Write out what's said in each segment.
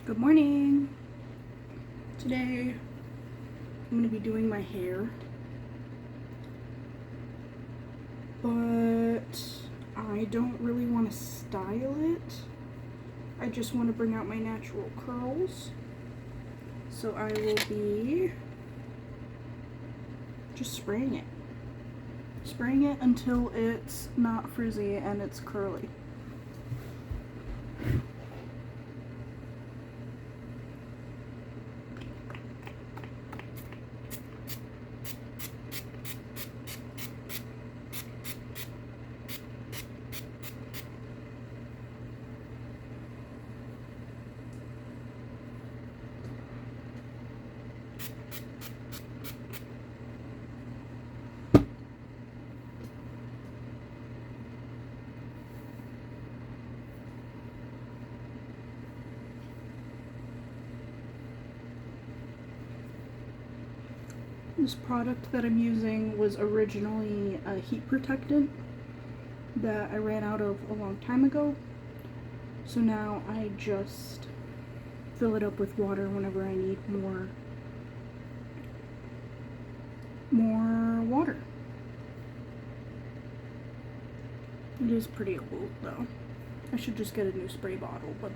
Good morning. Today I'm going to be doing my hair, but I don't really want to style it. I just want to bring out my natural curls. So I will be just spraying it. Spraying it until it's not frizzy and it's curly. This product that I'm using was originally a heat protectant that I ran out of a long time ago. So now I just fill it up with water whenever I need more water. It is pretty old though. I should just get a new spray bottle, but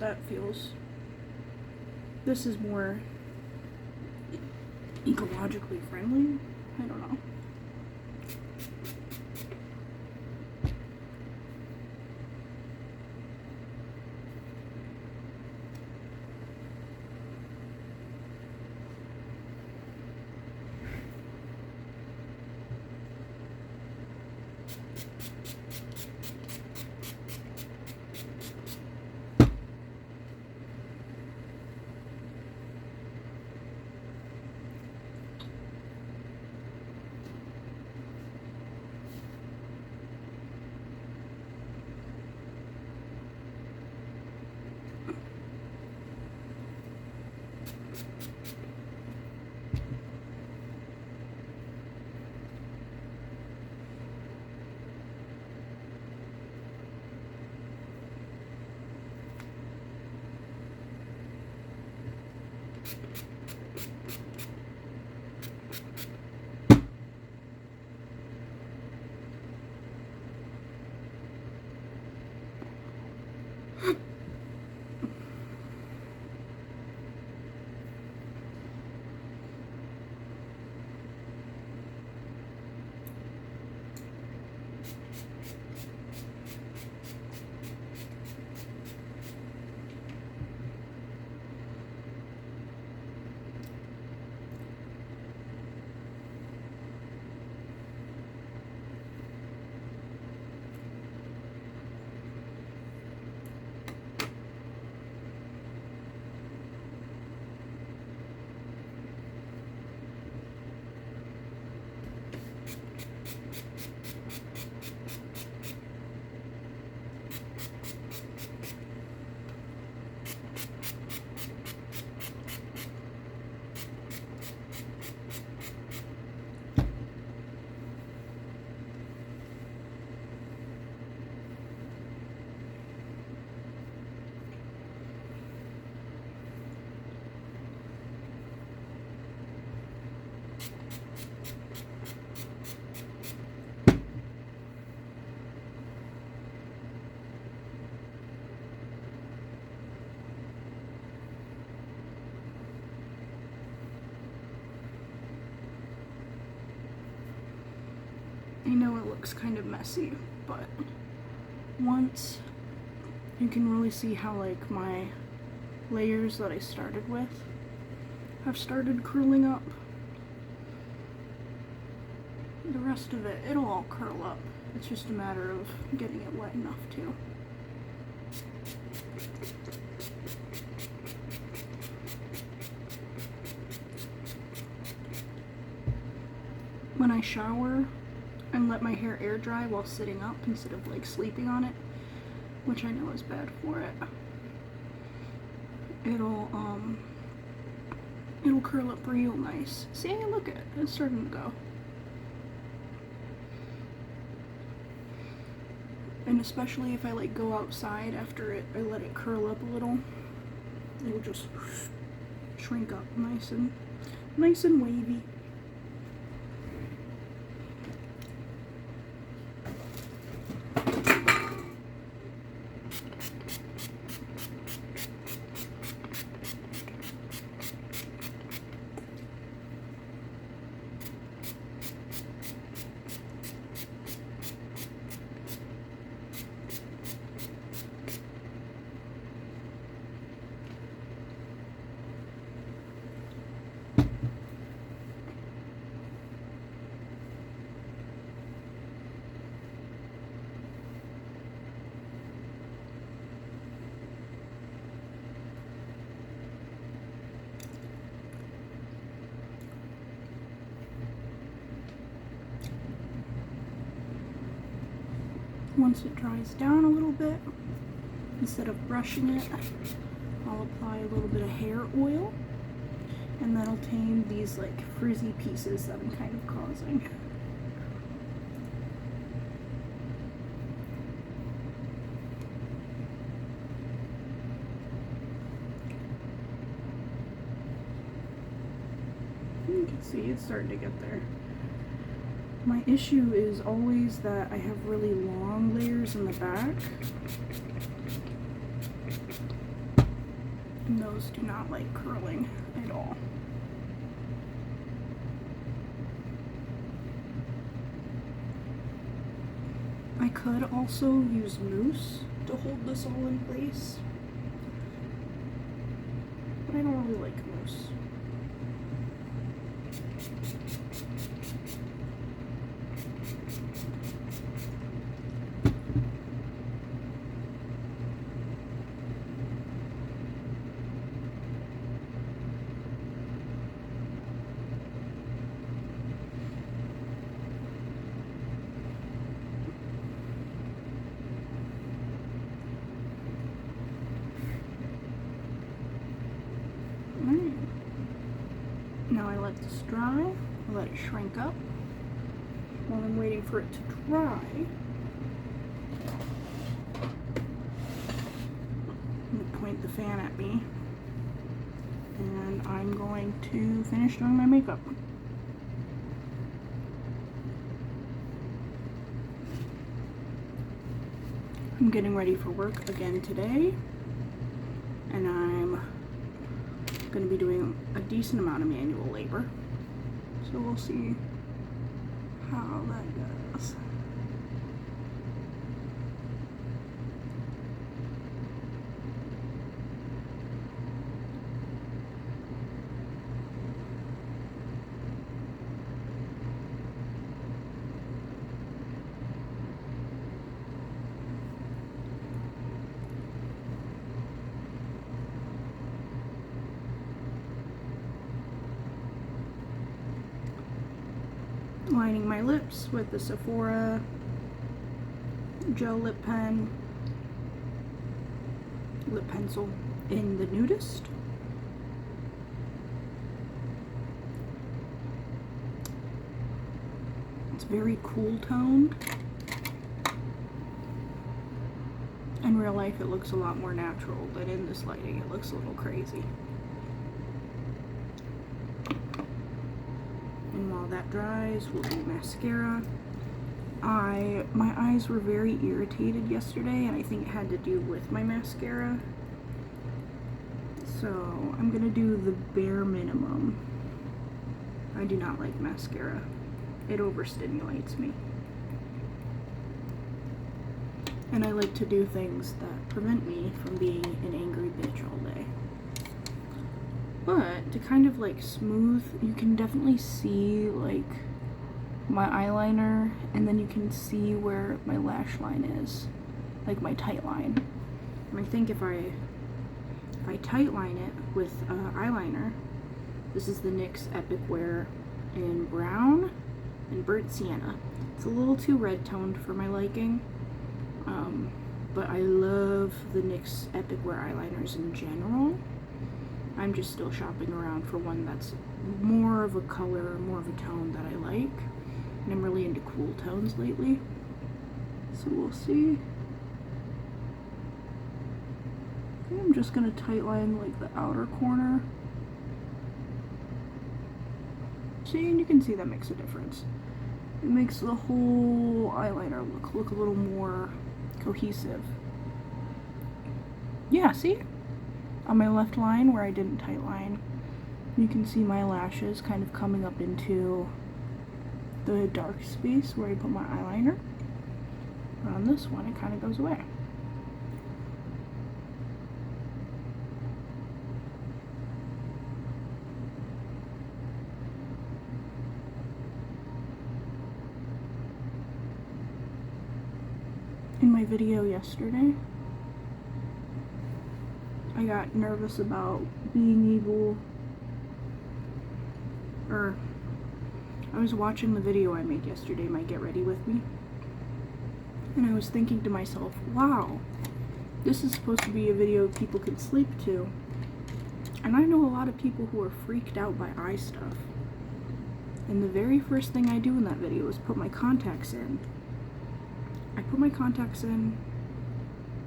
this is more ecologically friendly. I don't know. I know it looks kind of messy, but once you can really see how like my layers that I started with have started curling up. The rest of it, it'll all curl up. It's just a matter of getting it wet enough to. When I shower, and let my hair air dry while sitting up instead of like sleeping on it, which I know is bad for it. It'll curl up real nice. See, look at it, it's starting to go. And especially if I like go outside after I let it curl up a little, it'll just shrink up nice and wavy. Once it dries down a little bit, instead of brushing it, I'll apply a little bit of hair oil, and that'll tame these like frizzy pieces that I'm kind of causing. You can see it's starting to get there. My issue is always that I have really long layers in the back, and those do not like curling at all. I could also use mousse to hold this all in place, but I don't really like mousse. Now I let this dry, let it shrink up. While I'm waiting for it to dry, I'm going to point the fan at me, and I'm going to finish doing my makeup. I'm getting ready for work again today, and I'm going to be doing a decent amount of manual labor, so we'll see how that goes. Lining my lips with the Sephora gel lip pencil in the Nudist. It's very cool toned. In real life it looks a lot more natural, but in this lighting it looks a little crazy. And while that dries, we'll do mascara. My eyes were very irritated yesterday, and I think it had to do with my mascara. So I'm gonna do the bare minimum. I do not like mascara. It overstimulates me. And I like to do things that prevent me from being an angry bitch all day. But to kind of like smooth, you can definitely see like my eyeliner, and then you can see where my lash line is, like my tight line. And I think if I tight line it with eyeliner, this is the NYX Epic Wear in brown and burnt sienna. It's a little too red toned for my liking, but I love the NYX Epic Wear eyeliners in general. I'm just still shopping around for one that's more of a color, more of a tone that I like. And I'm really into cool tones lately. So we'll see. I'm just gonna tightline like the outer corner. See, and you can see that makes a difference. It makes the whole eyeliner look a little more cohesive. Yeah, see? On my left line where I didn't tightline, you can see my lashes kind of coming up into the dark space where I put my eyeliner. But on this one, it kind of goes away. In my video yesterday, I got nervous about being able, or I was watching the video I made yesterday, my Get Ready With Me, and I was thinking to myself, wow, this is supposed to be a video people can sleep to, and I know a lot of people who are freaked out by eye stuff, and the very first thing I do in that video is put my contacts in. I put my contacts in,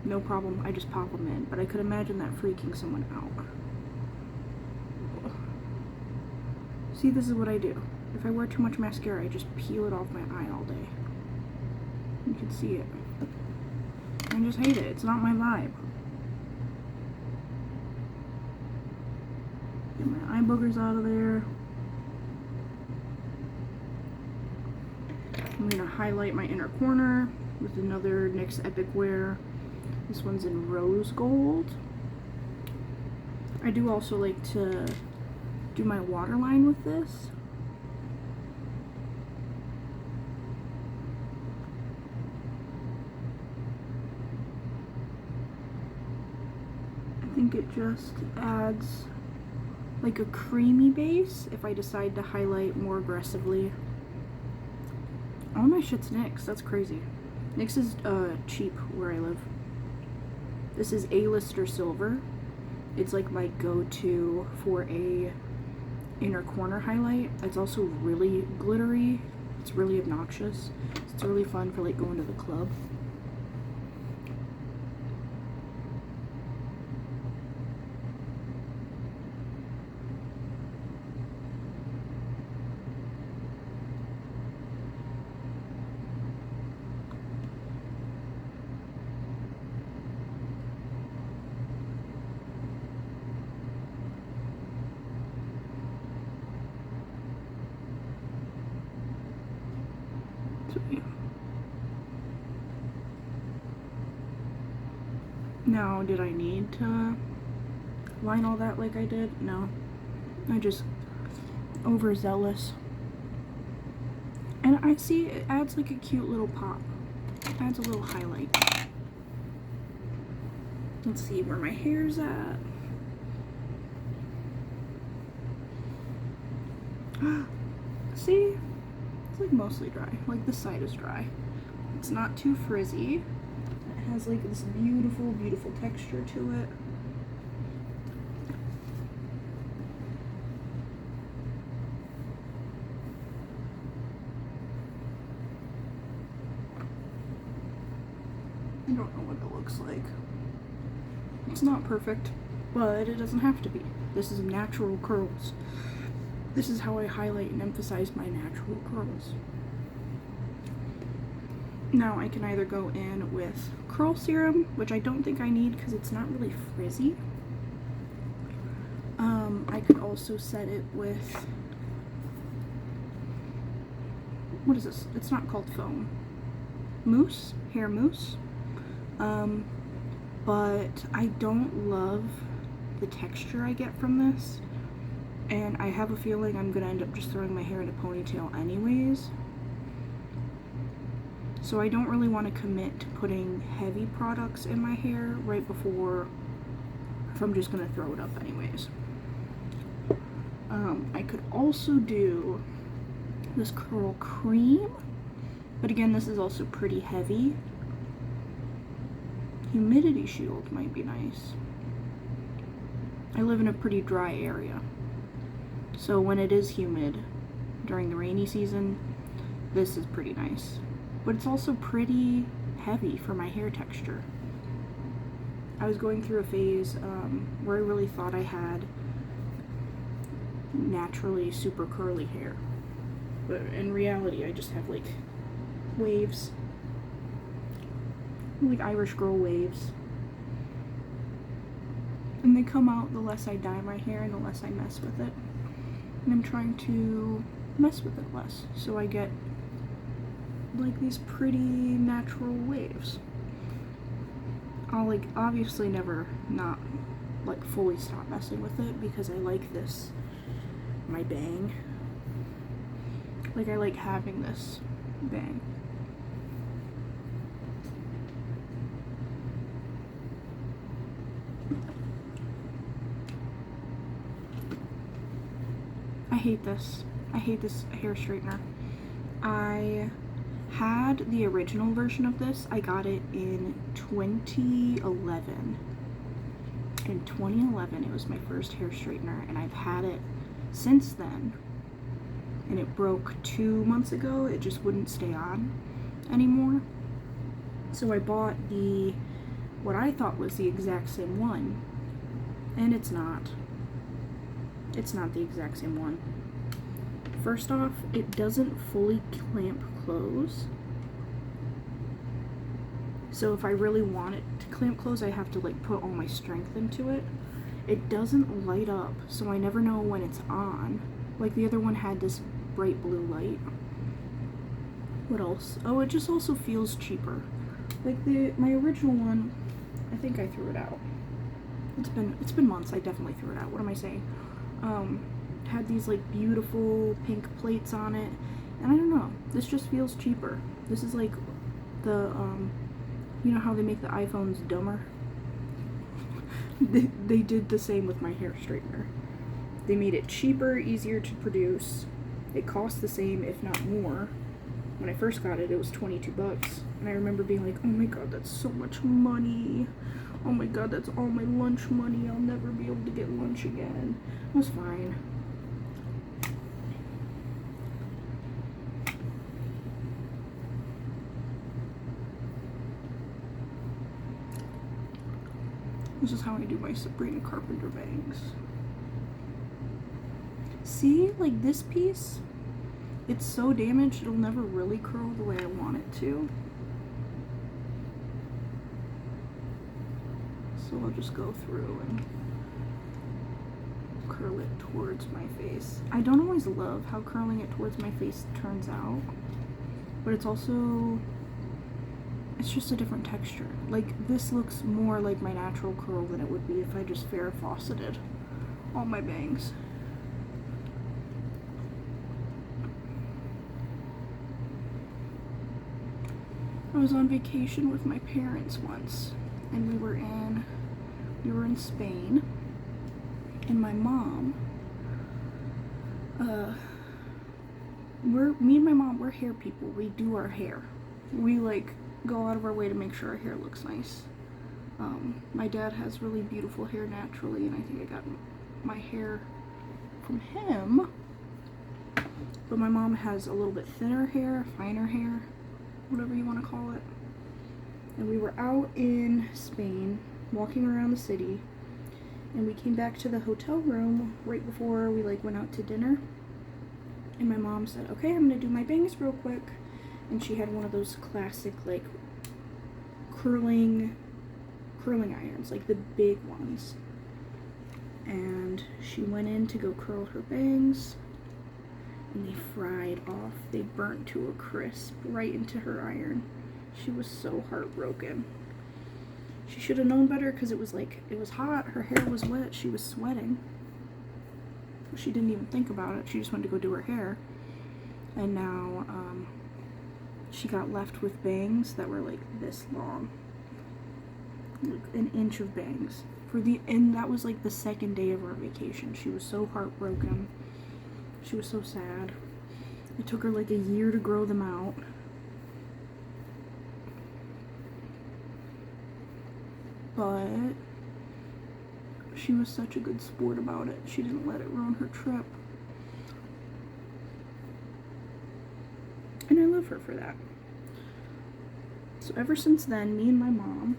no problem, I just pop them in, but I could imagine that freaking someone out. See, this is what I do. If I wear too much mascara, I just peel it off my eye all day. You can see it. I just hate it, it's not my vibe. Get my eye boogers out of there. I'm gonna highlight my inner corner with another NYX Epic Wear. This one's in rose gold. I do also like to do my waterline with this. I think it just adds like a creamy base if I decide to highlight more aggressively. All my shit's NYX, that's crazy. NYX is cheap where I live. This is A-Lister Silver. It's like my go-to for a inner corner highlight. It's also really glittery. It's really obnoxious. It's really fun for like going to the club. Now, did I need to line all that like I did? No. I just overzealous. And I see it adds like a cute little pop. It adds a little highlight. Let's see where my hair's at. See? It's like mostly dry. Like this side is dry. It's not too frizzy. It has like this beautiful, beautiful texture to it. I don't know what it looks like. It's not perfect, but it doesn't have to be. This is natural curls. This is how I highlight and emphasize my natural curls. Now I can either go in with curl serum, which I don't think I need because it's not really frizzy. I could also set it with, what is this? It's not called foam. Mousse, hair mousse. But I don't love the texture I get from this. And I have a feeling I'm gonna end up just throwing my hair in a ponytail anyways. So I don't really want to commit to putting heavy products in my hair right before, if I'm just gonna throw it up anyways. I could also do this curl cream, but again, this is also pretty heavy. Humidity shield might be nice. I live in a pretty dry area, so when it is humid during the rainy season, this is pretty nice. But it's also pretty heavy for my hair texture. I was going through a phase where I really thought I had naturally super curly hair, but in reality I just have like waves, like Irish girl waves, and they come out the less I dye my hair and the less I mess with it, and I'm trying to mess with it less, so I get like these pretty natural waves. I'll like obviously never not like fully stop messing with it because I like this, my bang. Like I like having this bang. I hate this. I hate this hair straightener. I had the original version of this. I got it in 2011. In 2011, it was my first hair straightener, and I've had it since then. And it broke 2 months ago. It just wouldn't stay on anymore. So I bought what I thought was the exact same one, and it's not. It's not the exact same one. First off, it doesn't fully clamp close. So if I really want it to clamp close, I have to like put all my strength into it. It doesn't light up, so I never know when it's on. Like the other one had this bright blue light. What else? Oh, it just also feels cheaper. Like my original one, I think I threw it out. It's been months. I definitely threw it out. What am I saying? Had these like beautiful pink plates on it, and I don't know, this just feels cheaper. This is like the you know how they make the iPhones dumber? they did the same with my hair straightener. They made it cheaper, easier to produce. It cost the same, if not more. When I first got it, it was 22 bucks, and I remember being like, oh my god, that's so much money. Oh my god, that's all my lunch money. I'll never be able to get lunch again. It was fine. This is how I do my Sabrina Carpenter bangs. See, like this piece, it's so damaged it'll never really curl the way I want it to. So I'll just go through and curl it towards my face. I don't always love how curling it towards my face turns out, but it's also, it's just a different texture. Like this looks more like my natural curl than it would be if I just Farrah Fawcetted all my bangs. I was on vacation with my parents once, and we were in Spain, and my mom, me and my mom, we're hair people. We do our hair. We like go out of our way to make sure our hair looks nice. My dad has really beautiful hair naturally, and I think I got my hair from him. But my mom has a little bit thinner hair, finer hair, whatever you want to call it. And we were out in Spain, walking around the city, and we came back to the hotel room right before we like went out to dinner. And my mom said, okay, I'm gonna do my bangs real quick. And she had one of those classic like curling irons, like the big ones. And she went in to go curl her bangs, and they fried off. They burnt to a crisp right into her iron. She was so heartbroken. She should have known better, because it was hot, her hair was wet, she was sweating. She didn't even think about it. She just wanted to go do her hair. And now she got left with bangs that were like this long, like an inch of bangs. And that was like the second day of our vacation. She was so heartbroken. She was so sad. It took her like a year to grow them out. But she was such a good sport about it. She didn't let it ruin her trip. And I love her for that. So ever since then, me and my mom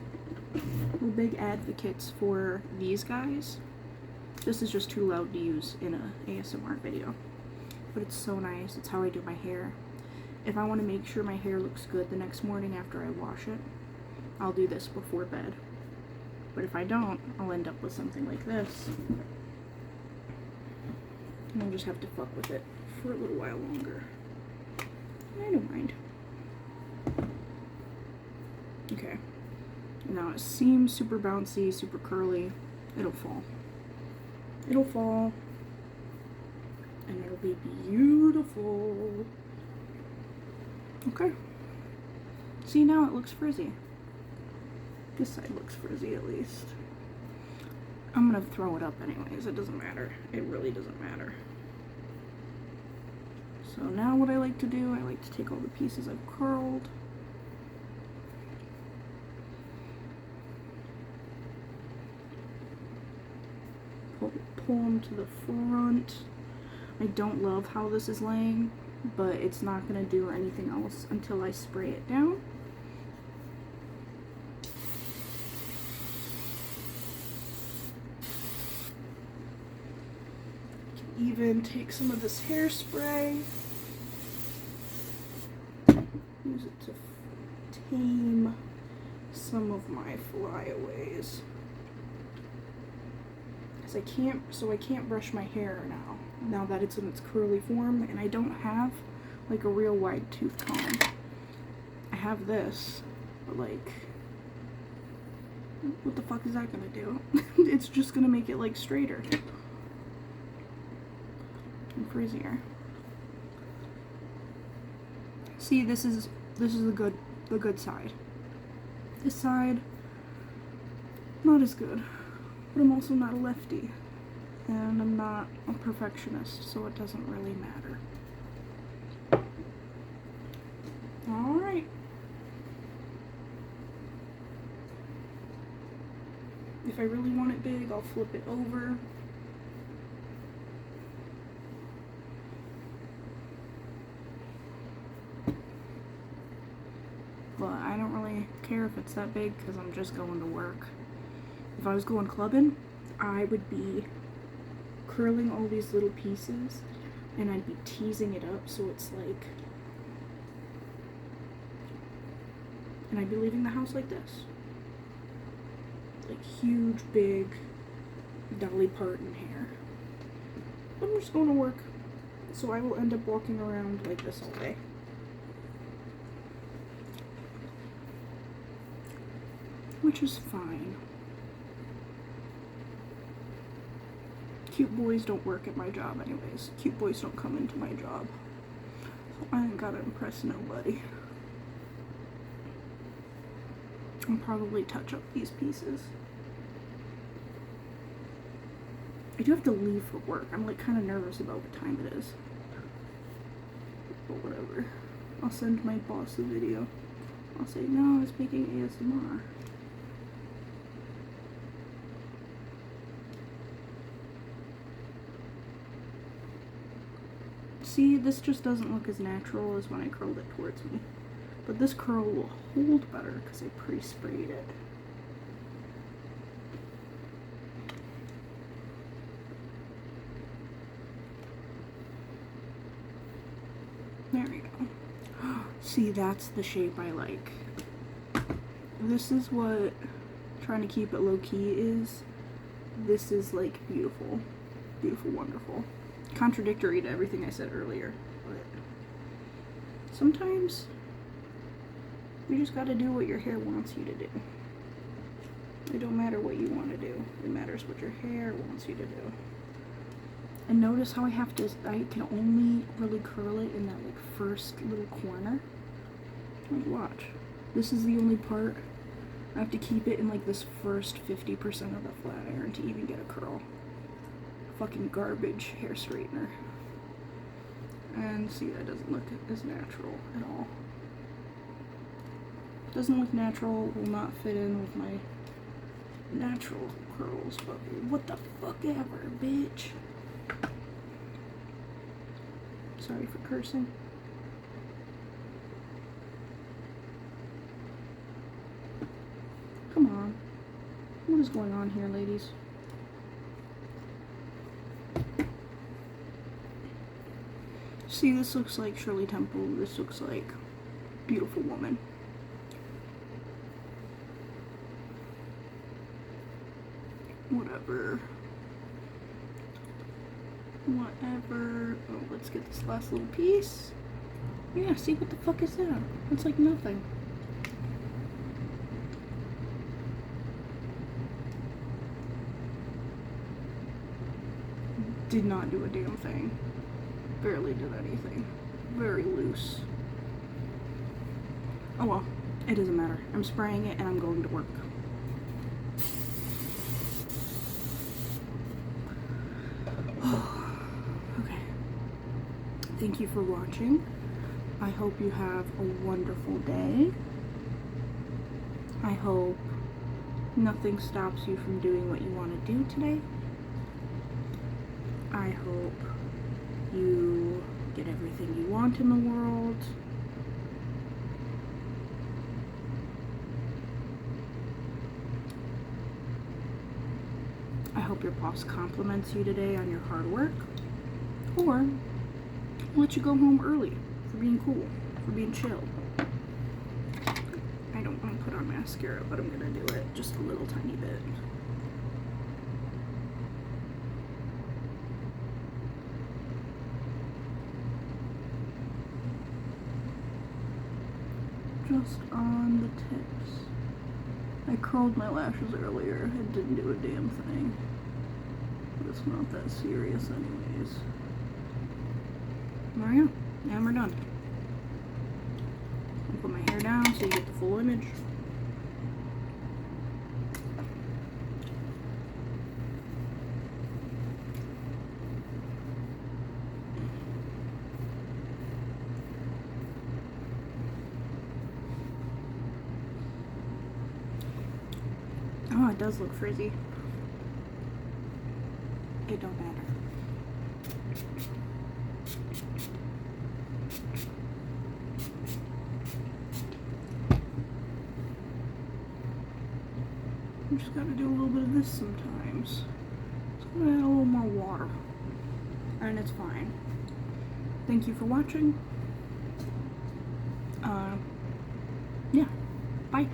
We're big advocates for these guys. This is just too loud to use in a ASMR video. But it's so nice. It's how I do my hair. If I want to make sure my hair looks good the next morning after I wash it, I'll do this before bed. But if I don't, I'll end up with something like this. And I'll just have to fuck with it for a little while longer. I don't mind. Okay. Now it seems super bouncy, super curly. It'll fall. It'll fall. And it'll be beautiful. Okay. See, now it looks frizzy. This side looks frizzy at least. I'm gonna throw it up anyways. It doesn't matter. It really doesn't matter. So now what I like to do, I like to take all the pieces I've curled. Pull them to the front. I don't love how this is laying, but it's not going to do anything else until I spray it down. Even take some of this hairspray, use it to tame some of my flyaways. So I can't brush my hair now that it's in its curly form, and I don't have like a real wide tooth comb. I have this, but like, what the fuck is that gonna do? It's just gonna make it like straighter and frizzier. See, this is the good side. This side, not as good. But I'm also not a lefty, and I'm not a perfectionist, so it doesn't really matter. Alright. If I really want it big, I'll flip it over. But I don't really care if it's that big, because I'm just going to work. If I was going clubbing, I would be curling all these little pieces, and I'd be teasing it up so it's like, and I'd be leaving the house like this. Like huge, big Dolly Parton hair. But I'm just going to work, so I will end up walking around like this all day. Which is fine. Cute boys don't work at my job anyways. Cute boys don't come into my job. So I ain't gotta impress nobody. I'll probably touch up these pieces. I do have to leave for work. I'm like kind of nervous about what time it is. But whatever. I'll send my boss a video. I'll say, no, I was making ASMR. See, this just doesn't look as natural as when I curled it towards me. But this curl will hold better because I pre-sprayed it. There we go. See, that's the shape I like. This is what trying to keep it low-key is. This is like beautiful. Beautiful, wonderful. Contradictory to everything I said earlier, but sometimes you just gotta do what your hair wants you to do. It don't matter what you want to do. It matters what your hair wants you to do. And notice how I can only really curl it in that like first little corner. Like, watch. This is the only part. I have to keep it in like this first 50% of the flat iron to even get a curl. Fucking garbage hair straightener. And see, that doesn't look as natural at all. Doesn't look natural, will not fit in with my natural curls, but what the fuck ever, bitch. Sorry for cursing. Come on. What is going on here, ladies? See, this looks like Shirley Temple. This looks like Beautiful Woman. Whatever. Whatever. Oh, let's get this last little piece. Yeah, see, what the fuck is that? It's like nothing. Did not do a damn thing. Barely did anything. Very loose. Oh well, it doesn't matter. I'm spraying it and I'm going to work. Okay. Thank you for watching. I hope you have a wonderful day. I hope nothing stops you from doing what you want to do today. I hope you get everything you want in the world. I hope your boss compliments you today on your hard work, or let you go home early for being cool, for being chill. I don't want to put on mascara, but I'm gonna do it just a little tiny bit. Just on the tips. I curled my lashes earlier. It didn't do a damn thing. But it's not that serious anyways. There we go. And we're done. I'll put my hair down so you get the full image. Oh, it does look frizzy. It don't matter. You just gotta do a little bit of this sometimes. Just gonna add a little more water. And it's fine. Thank you for watching. Yeah. Bye.